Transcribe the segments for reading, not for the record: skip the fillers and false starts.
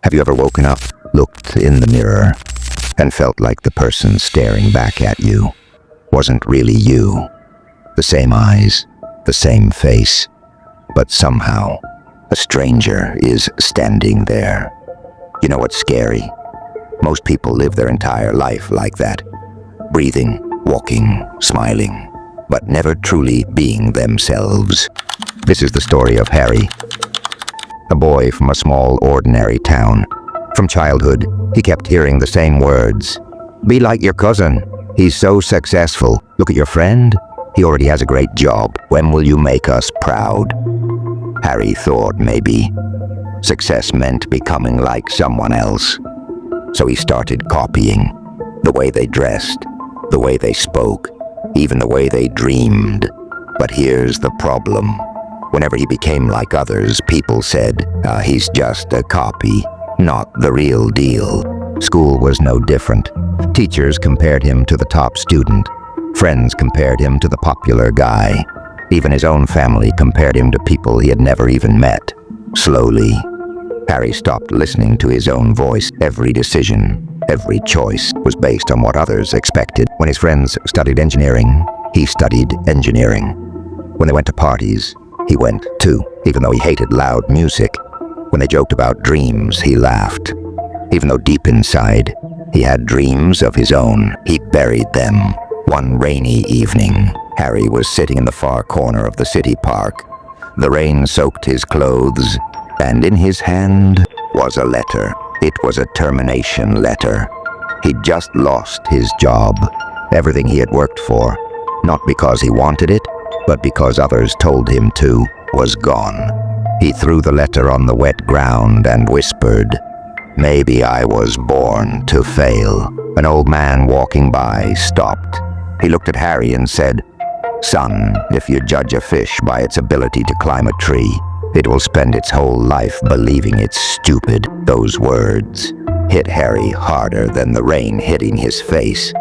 Have you ever woken up, looked in the mirror, and felt like the person staring back at you wasn't really you? The same eyes, the same face, but somehow a stranger is standing there. You know what's scary? Most people live their entire life like that, breathing, walking, smiling, but never truly being themselves. This is the story of Harry, a boy from a small, ordinary town. From childhood, he kept hearing the same words. Be like your cousin. He's so successful. Look at your friend. He already has a great job. When will you make us proud? Harry thought maybe success meant becoming like someone else. So he started copying the way they dressed, the way they spoke, even the way they dreamed. But here's the problem. Whenever he became like others, people said, he's just a copy, not the real deal. School was no different. Teachers compared him to the top student. Friends compared him to the popular guy. Even his own family compared him to people he had never even met. Slowly, Harry stopped listening to his own voice. Every decision, every choice was based on what others expected. When his friends studied engineering, he studied engineering. When they went to parties, he went too, even though he hated loud music. When they joked about dreams, he laughed. Even though deep inside, he had dreams of his own, he buried them. One rainy evening, Harry was sitting in the far corner of the city park. The rain soaked his clothes, and in his hand was a letter. It was a termination letter. He'd just lost his job, everything he had worked for, not because he wanted it, but because others told him to, was gone. He threw the letter on the wet ground and whispered, "Maybe I was born to fail." An old man walking by stopped. He looked at Harry and said, "Son, if you judge a fish by its ability to climb a tree, it will spend its whole life believing it's stupid." Those words hit Harry harder than the rain hitting his face.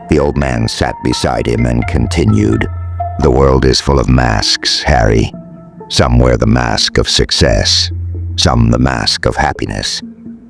The old man sat beside him and continued, "The world is full of masks, Harry. Some wear the mask of success, some the mask of happiness.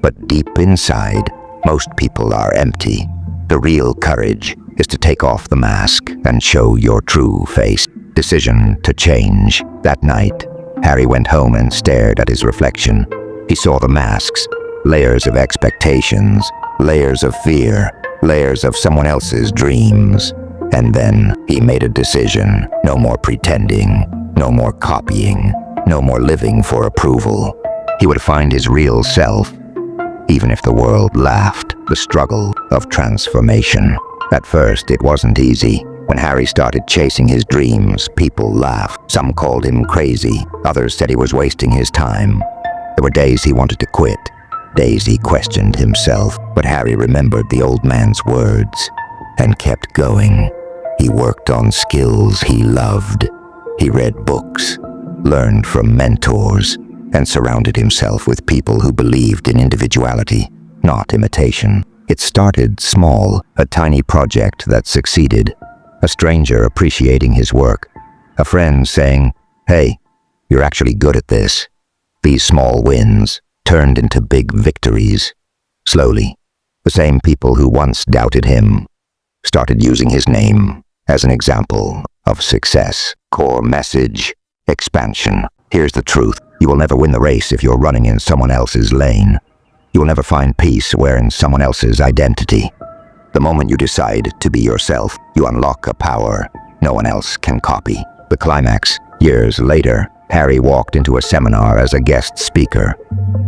But deep inside, most people are empty. The real courage is to take off the mask and show your true face." Decision to change. That night, Harry went home and stared at his reflection. He saw the masks, layers of expectations, layers of fear, layers of someone else's dreams. And then he made a decision. No more pretending, no more copying, no more living for approval. He would find his real self, even if the world laughed. The struggle of transformation. At first, it wasn't easy. When Harry started chasing his dreams, people laughed. Some called him crazy. Others said he was wasting his time. There were days he wanted to quit, days he questioned himself. But Harry remembered the old man's words and kept going. He worked on skills he loved. He read books, learned from mentors, and surrounded himself with people who believed in individuality, not imitation. It started small, a tiny project that succeeded. A stranger appreciating his work. A friend saying, "Hey, you're actually good at this." These small wins turned into big victories. Slowly, the same people who once doubted him started using his name as an example of success. Core message: expansion. Here's the truth. You will never win the race if you're running in someone else's lane. You will never find peace wearing someone else's identity. The moment you decide to be yourself, you unlock a power no one else can copy. The climax. Years later, Harry walked into a seminar as a guest speaker.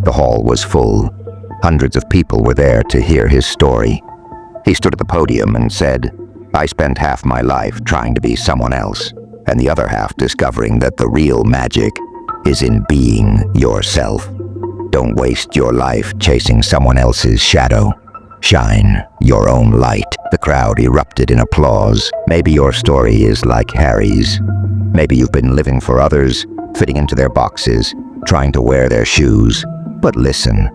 The hall was full. Hundreds of people were there to hear his story. He stood at the podium and said, "I spent half my life trying to be someone else, and the other half discovering that the real magic is in being yourself. Don't waste your life chasing someone else's shadow. Shine your own light." The crowd erupted in applause. Maybe your story is like Harry's. Maybe you've been living for others, fitting into their boxes, trying to wear their shoes. But listen,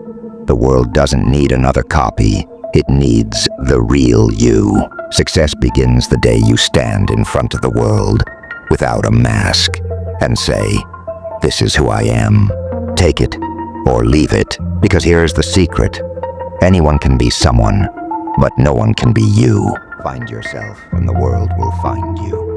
the world doesn't need another copy. It needs the real you. Success begins the day you stand in front of the world without a mask and say, "This is who I am." Take it, or leave it, because here's the secret. Anyone can be someone, but no one can be you. Find yourself and the world will find you.